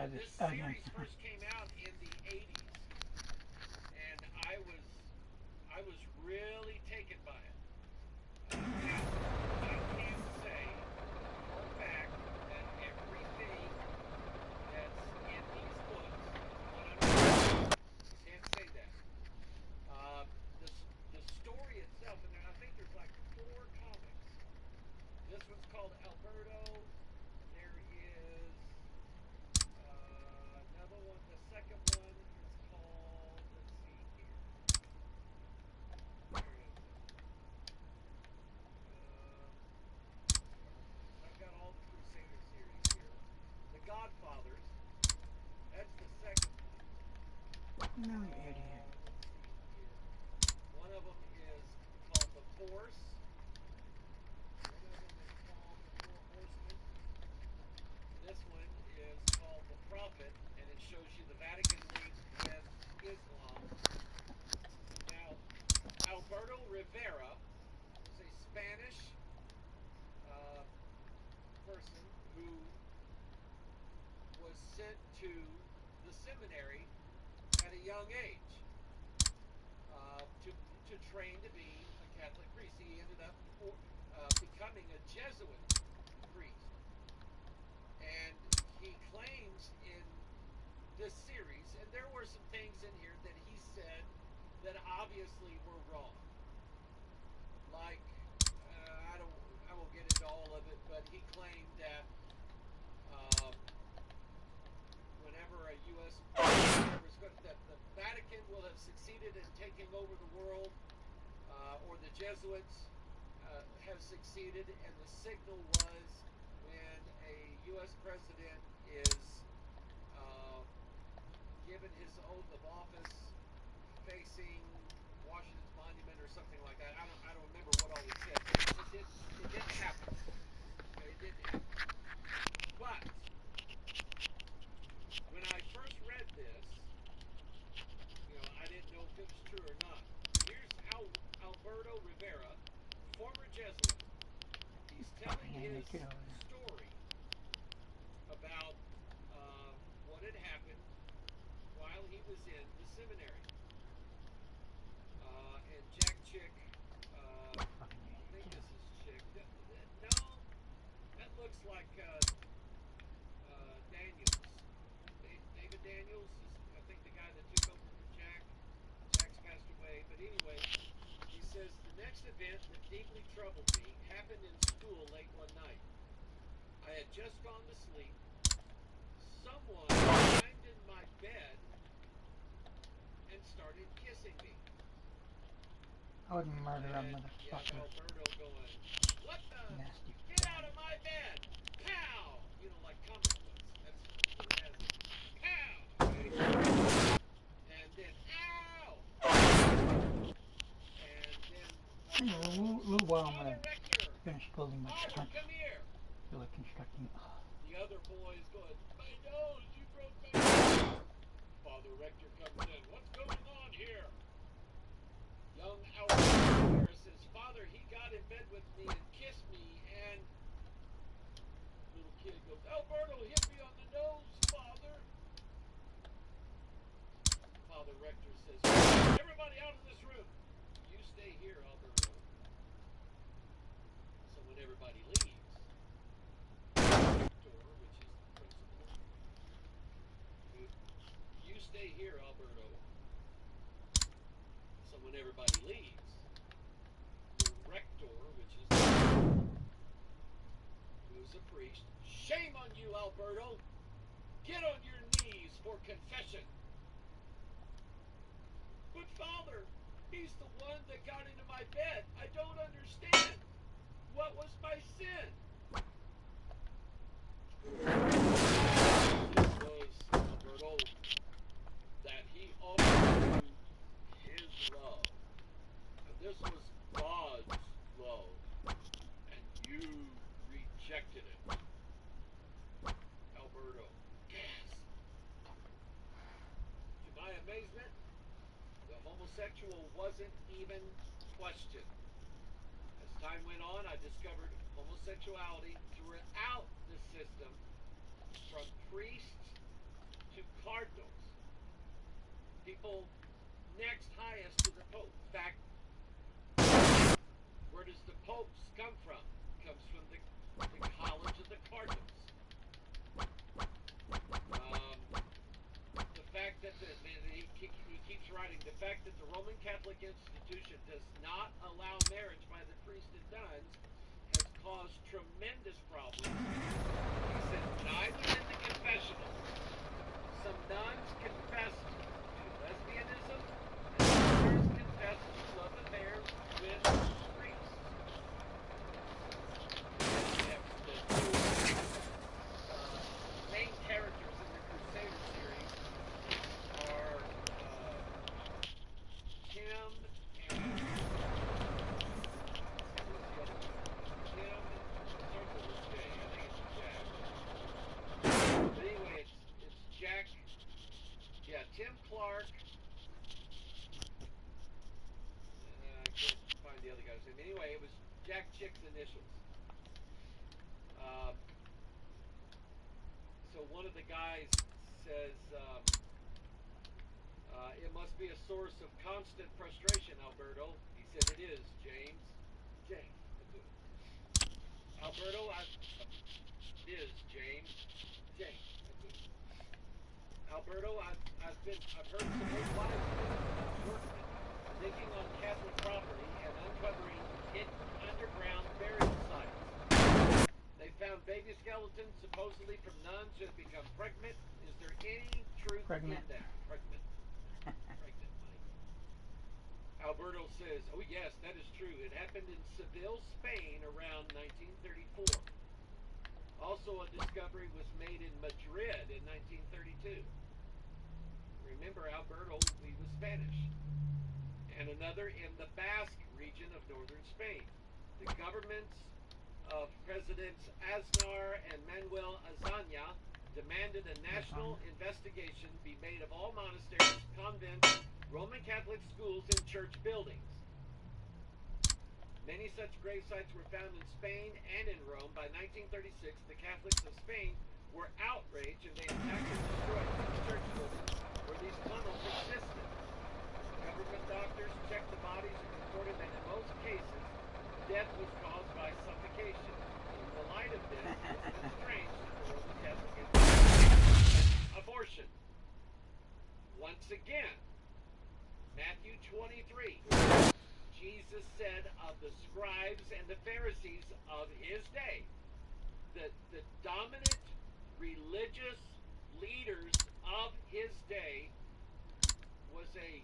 this series first came out in the 80s, and I was really taken by it. Now, I can't say for a fact that everything that's in these books, 100%, can't say that. Uh, the, the story itself, and I think there's like 4 comics. This one's called Alberto. There is another one. The second one is called, let's see here. Where is it? I've got all the Crusader series here. The Godfathers, that's the second one. No, you idiot. Let's see here. One of them is called The Force. One of them is called The Four Horsemen. This one is called The Prophet, and it shows you the Vatican link with Islam. Now, Alberto Rivera was a Spanish person who was sent to the seminary at a young age to train to be a Catholic priest. He ended up becoming a Jesuit priest. And he claims in this series, and there were some things in here that he said that obviously were wrong. Like, I won't get into all of it, but he claimed that whenever a U.S. that the Vatican will have succeeded in taking over the world, or the Jesuits have succeeded, and the signal was when a U.S. president is given his oath of office facing Washington's Monument or something like that. I don't remember what all he said. It didn't happen. Okay, it didn't happen. But when I first read this, I didn't know if it was true or not. Here's Alberto Rivera, former Jesuit. He's telling his story about what had happened while he was in the seminary. And Jack Chick, I think this is Chick. No, that looks like Daniels. David Daniels is, I think, the guy that took over for Jack. Jack's passed away. But anyway, he says, the next event that deeply troubled me happened in school late one night. I had just gone to sleep. Someone climbed in my bed and started kissing me. I would murder a And you have motherfucker. Alberto going, what the? Nasty. Get out of my bed! Pow! Like comic books. That's what it has. Pow! Okay? And then, ow! And then, little while I'm Father gonna Rector! finish building my Father, truck. come here! Feel like constructing. The other boy's going, my nose, you broke my nose! Father Rector comes in, what's going on here? Young Alberto says, Father, he got in bed with me and kissed me, and little kid goes, Alberto hit me on the nose, Father. Father Rector says, everybody out of this room. You stay here, Alberto. So when everybody leaves, Rector, which is the principal, you stay here, Alberto. So when everybody leaves, the rector, which is who's a priest, shame on you, Alberto. Get on your knees for confession. But Father, he's the one that got into my bed. I don't understand. What was my sin? It was, Alberto, that he offered you his love. And this was God's love. And you rejected it. Alberto, gasp. To my amazement, the homosexual wasn't even questioned. As time went on, I discovered homosexuality throughout the system, from priests cardinals, people next highest to the Pope. In fact, where does the popes come from? It comes from the College of the Cardinals. The fact that he keeps writing, the fact that the Roman Catholic institution does not allow marriage by the priest and nuns has caused tremendous problems. He said, when I was in the confessional, some nuns confessed to lesbianism, and others confessed to love affairs with priests. The main characters in the Crusader series are Tim and who's the other one? Tim starts with a J. I think it's Jack. But anyway, it's Jack. Yeah, Tim Clark. I can't find the other guy's name. Anyway, it was Jack Chick's initials. So one of the guys says, it must be a source of constant frustration, Alberto. He said, it is, James. James. Alberto, it is, James. James. Alberto, I've heard some old wives' tales about workmen digging on Catholic property and uncovering hidden underground burial sites. They found baby skeletons supposedly from nuns who have become pregnant. Is there any truth in that? Pregnant. Pregnant, Mike. Alberto says, oh yes, that is true. It happened in Seville, Spain around 1934. Also a discovery was made in Madrid in 1932. Remember, Alberto, he was Spanish. And another in the Basque region of northern Spain. The governments of Presidents Aznar and Manuel Azaña demanded a national investigation be made of all monasteries, convents, Roman Catholic schools, and church buildings. Many such grave sites were found in Spain and in Rome. By 1936, the Catholics of Spain were outraged and they attacked and destroyed many church buildings where these tunnels existed. Government doctors checked the bodies and reported that in most cases, death was caused by suffocation. In the light of this, it's strange that the Roman Catholic institution abortion. Once again, Matthew 23. Jesus said of the scribes and the Pharisees of his day, that the dominant religious leaders of his day was a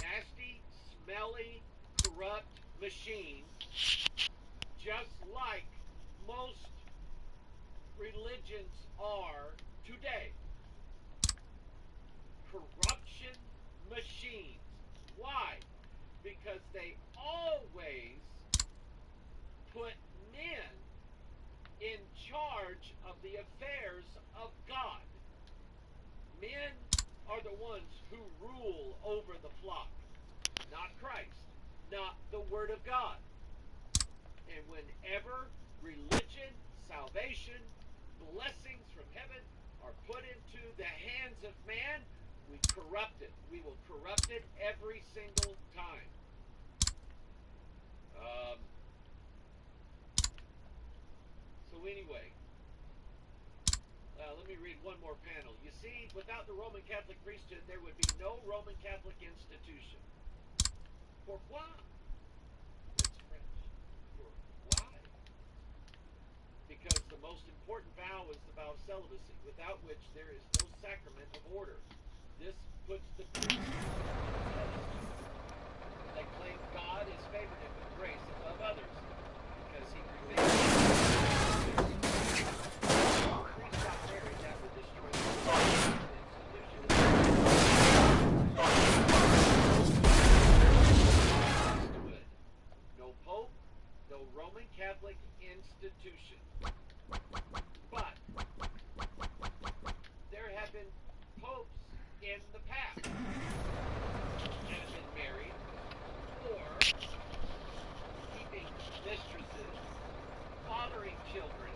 nasty, smelly, corrupt machine, just like most religions are today. Corruption machines. Why? Because they always put men in charge of the affairs of God. Men are the ones who rule over the flock, not Christ, not the Word of God. And whenever religion, salvation, blessings from heaven are put into the hands of man, we corrupt it. We will corrupt it every single time. So anyway, let me read one more panel. You see, without the Roman Catholic priesthood, there would be no Roman Catholic institution. Pourquoi? That's French. Why? Because the most important vow is the vow of celibacy, without which there is no sacrament of order. This puts the priest on the pedestal. They claim God has favored him with grace above others because he prevails. No Pope, no Roman Catholic institution. But there have been popes in the past that have been married or keeping mistresses, fathering children,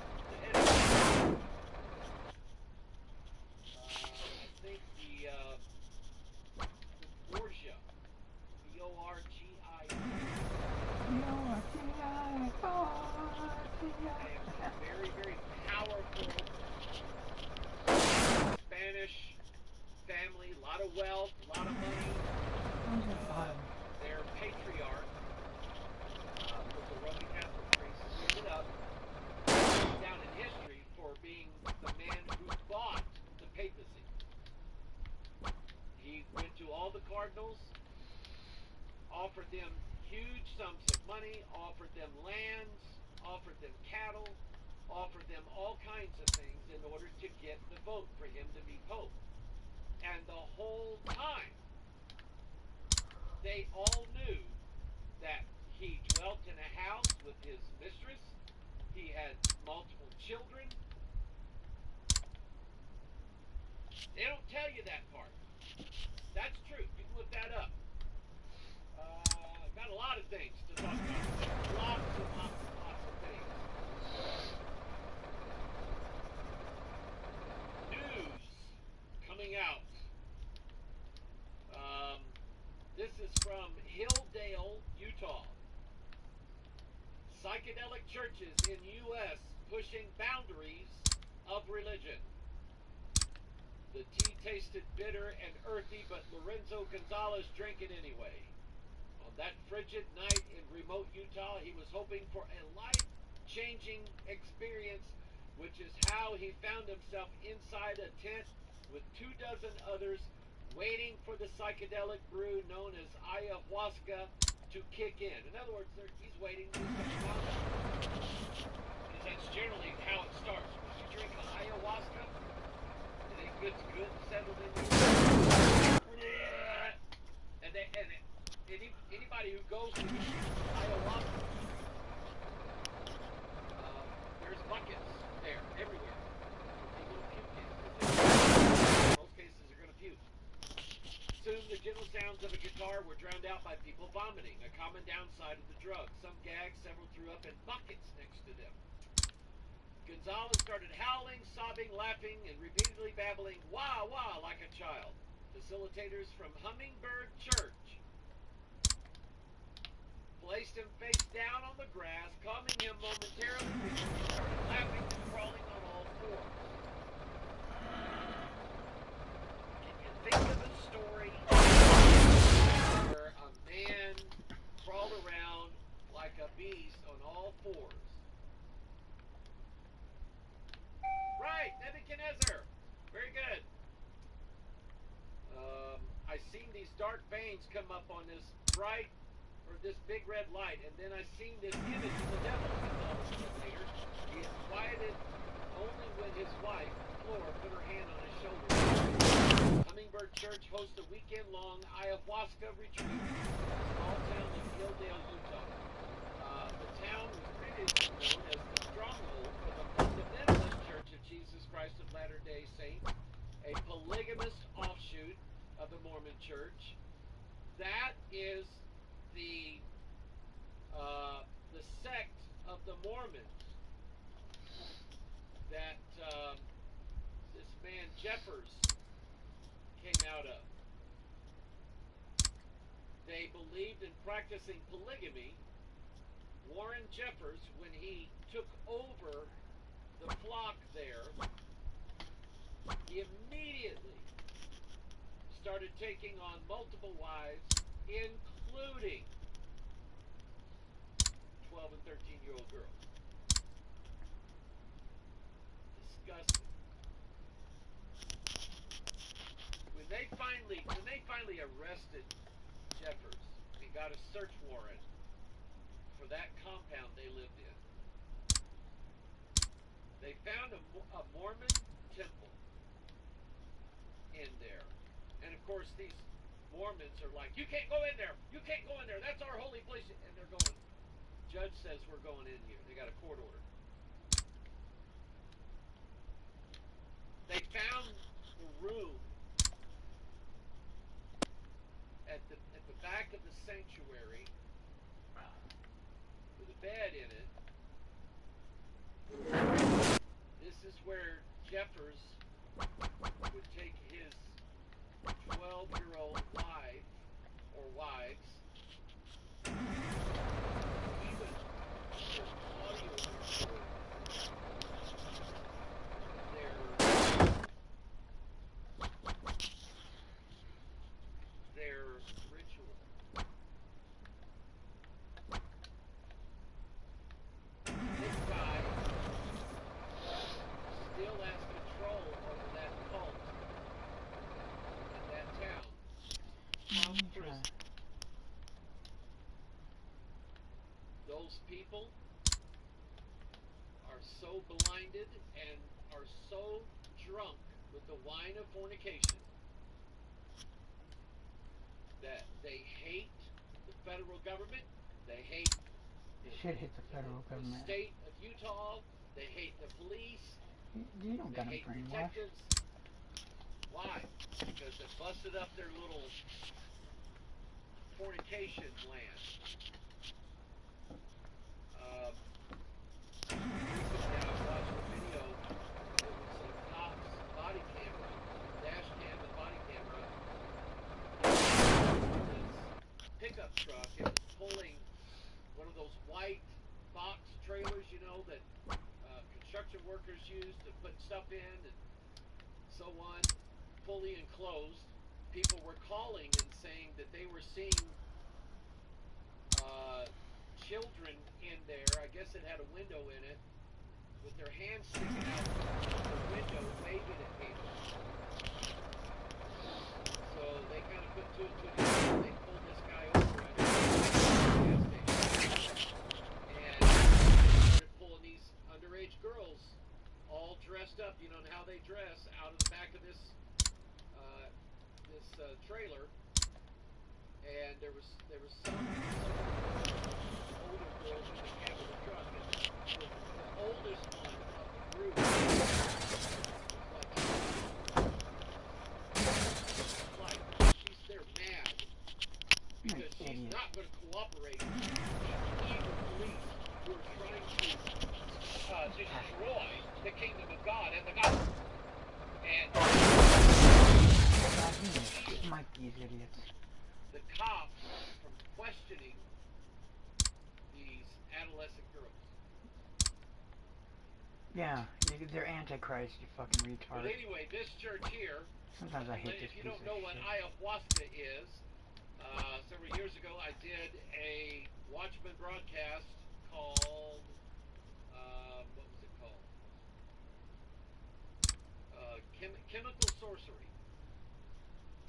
cardinals, offered them huge sums of money, offered them lands, offered them cattle, offered them all kinds of things in order to get the vote for him to be pope. And the whole time, they all knew that he dwelt in a house with his mistress, he had multiple children. They don't tell you that part. That's true. You can look that up. Got a lot of things to talk about. Lots and lots and lots of things. News coming out. This is from Hilldale, Utah. Psychedelic churches in U.S. pushing boundaries of religion. The tea tasted bitter and earthy, but Lorenzo Gonzalez drank it anyway. On that frigid night in remote Utah, he was hoping for a life-changing experience, which is how he found himself inside a tent with 24 others waiting for the psychedelic brew known as ayahuasca to kick in. In other words, he's waiting to come out. Because that's generally how it starts. When you drink ayahuasca, it gets good and settled in you. And anybody who goes to ayahuasca, there's buckets there everywhere. People puke in. In most cases, they're going to puke. Soon, the gentle sounds of a guitar were drowned out by people vomiting, a common downside of the drug. Some gagged, several threw up in buckets next to them. Gonzalez started howling, sobbing, laughing, and repeatedly babbling, wah, wah, like a child. Facilitators from Hummingbird Church placed him face down on the grass, calming him momentarily before he started laughing and crawling on all fours. Can you think of a story where a man crawled around like a beast on all fours? Right, Nebuchadnezzar. Very good. I seen these dark veins come up on this bright, or this big red light, and then I seen this image of the devil. Later, he is quieted only when his wife, Flora, put her hand on his shoulder. Hummingbird Church hosts a weekend-long ayahuasca retreat in the small town of Hilldale, Utah. The town was previously known as the stronghold for the Fundamentalist Church of Jesus Christ of Latter-day Saints, a polygamous offshoot of the Mormon Church. That is the sect of the Mormons that this man Jeffers came out of. They believed in practicing polygamy. Warren Jeffers, when he took over the flock there, he immediately started taking on multiple wives, including 12 and 13-year-old girls. Disgusting. When they finally arrested Jeffers and got a search warrant for that compound they lived in, they found a Mormon temple in there. And of course, these Mormons are like, you can't go in there. You can't go in there. That's our holy place. And they're going, judge says we're going in here. They got a court order. They found the room at the back of the sanctuary with a bed in it. This is where Jeffers would take his 12-year-old wife or wives. Even audio record their ritual. This guy still has control over that cult in that town. people are so blinded and are so drunk with the wine of fornication that they hate the federal government, they hate Should hit the federal the government. state of Utah, they hate the police, You don't they got them hate brainwashed. detectives. Why? Because they busted up their little fornication land. Recently I watched a video. It was a cop's body camera, dash cam and body camera. This pickup truck, it was pulling one of those white box trailers, you know, that construction workers use to put stuff in and so on, fully enclosed. People were calling and saying that they were seeing children in there. I guess it had a window in it, with their hands sticking out the window, waving at people. So they kind of put two and two together. They pulled this guy over at a gas station and started pulling these underage girls, all dressed up. You know how they dress, out of the back of this trailer. And there was some older girls in the cab of the truck, and the oldest one of the group was like they're mad because she's not going to cooperate with these evil police who are trying to destroy the kingdom of God and the gospel. And Mike, these idiots. The cops from questioning these adolescent girls. Yeah, they're antichrist, you fucking retard. But anyway, this church here. Sometimes I hate this If you piece don't of know what shit. ayahuasca is, several years ago I did a Watchman broadcast called what was it called? Chemical Sorcery.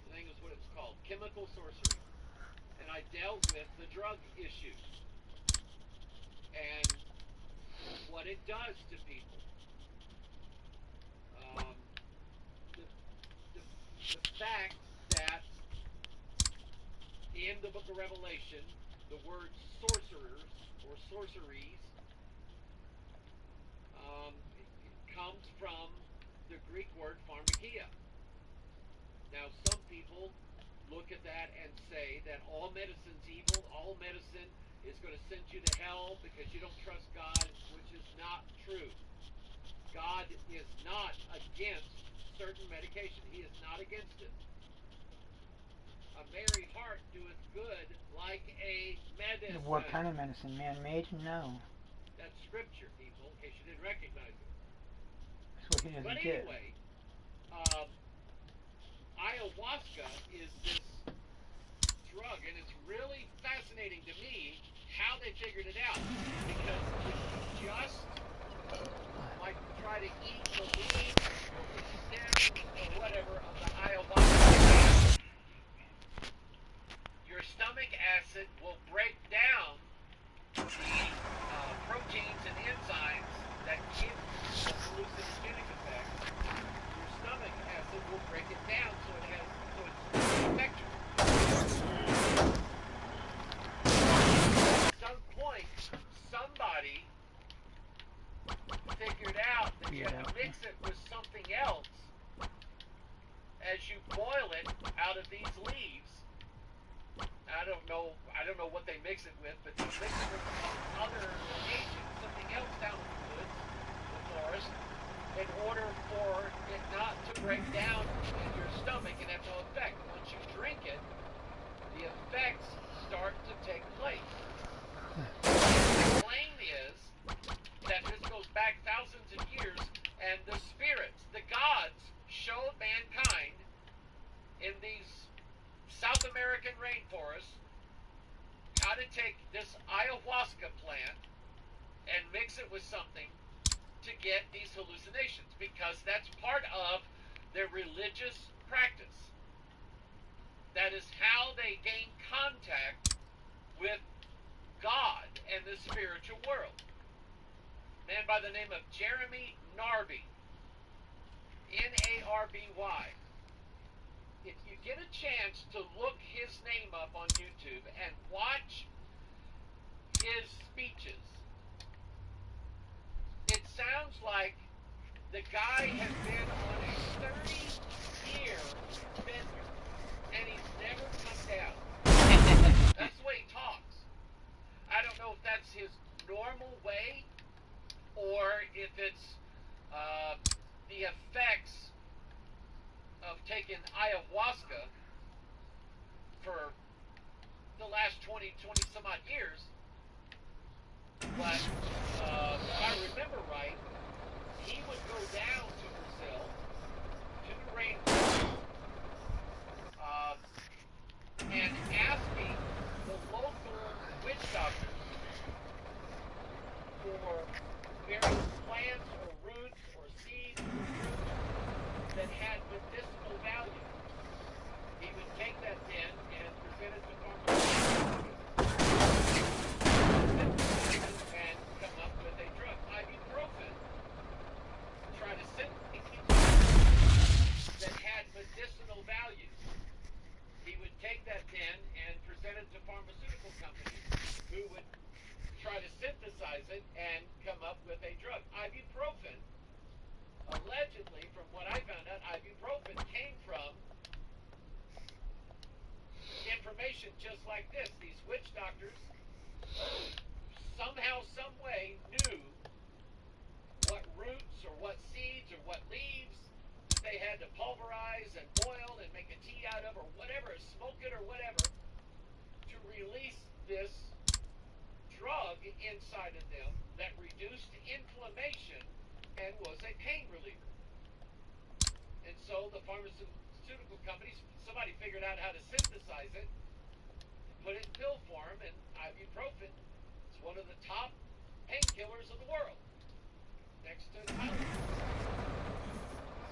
I think is what it was called. Chemical Sorcery. And I dealt with the drug issue and what it does to people. The fact that in the book of Revelation, the word sorcerers or sorceries it comes from the Greek word pharmakia. Now, some people look at that and say that all medicine's evil, all medicine is going to send you to hell because you don't trust God, which is not true. God is not against certain medication. He is not against it. A merry heart doeth good like a medicine. What kind of medicine? Man-made? No. That's scripture, people, in case you didn't recognize it. That's what he doesn't But get. anyway, ayahuasca is this drug, and it's really fascinating to me how they figured it out, because if you just like try to eat the leaves or the stems or whatever of the ayahuasca, your stomach acid will break down the proteins and enzymes that give the hallucinogenic effect. Your stomach acid will break it down so it's effective. At some point, somebody figured out that you have to mix it with something else as you boil it out of these leaves. I don't know what they mix it with, but they mix it with some other agent, something else down in the woods, the forest, in order for it not to break down in your stomach and have no effect. Once you drink it, the effects start to take place. The claim is that this goes back thousands of years, and the spirits, the gods, showed mankind in these South American rainforests how to take this ayahuasca plant and mix it with something to get these hallucinations, because that's part of their religious practice. That is how they gain contact with God and the spiritual world. A man by the name of Jeremy Narby. Narby. If you get a chance to look his name up on YouTube and watch his speeches, it sounds like the guy has been on a 30-year bender and he's never come down. That's the way he talks. I don't know if that's his normal way or if it's the effects of taking ayahuasca for the last 20 some odd years. But if I remember right, he would go down to Brazil, to the rainforest, and asking the local witch doctors for various plants or roots or seeds or fruits that had medicinal value. He would take that then and present it to pharmaceutical and come up with a drug, ibuprofen. Try to synthesize that had medicinal value. He would take that then and present it to pharmaceutical companies who would try to synthesize it and come up with a drug. Ibuprofen, allegedly, from what I found out, ibuprofen came from information just like this. These witch doctors somehow, some way knew what roots or what seeds or what leaves that they had to pulverize and boil and make a tea out of or whatever, smoke it or whatever, to release this drug inside of them that reduced inflammation and was a pain reliever. And so the pharmaceutical companies, somebody figured out how to synthesize it, put it in pill form, and ibuprofen is one of the top painkillers of the world, next to Tylenol.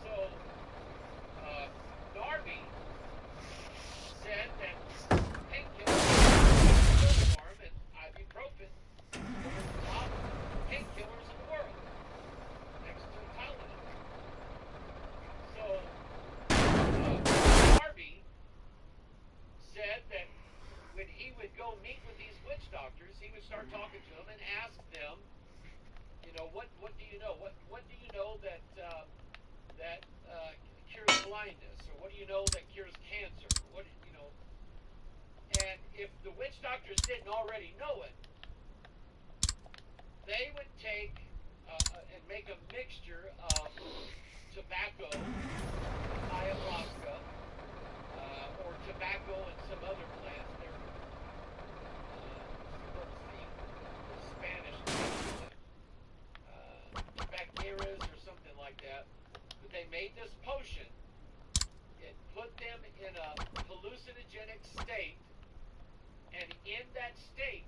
So, Narby said that painkillers in pill form and ibuprofen were one of the top painkillers of the world, next to Tylenol. So, Narby said that when he would go meet with these witch doctors, he would start talking to them and ask them, you know, what do you know? What do you know that cures blindness, or what do you know that cures cancer? What you know? And if the witch doctors didn't already know it, they would take and make a mixture of tobacco, ayahuasca, or tobacco and some other plants. They're what's the Spanish bacterias or something like that. But they made this potion. It put them in a hallucinogenic state, and in that state,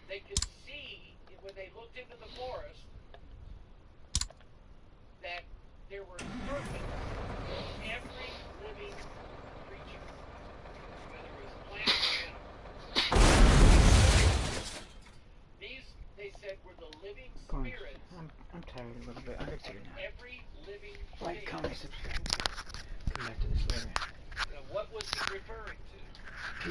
they could see when they looked into the forest that there were serpents in every living creature, whether it was plant or animal. These, they said, were the living spirits. I'm tired a little bit. I'll get to you now. Every living Like, thing. comment, subscribe. Come back to this later. What was he referring to?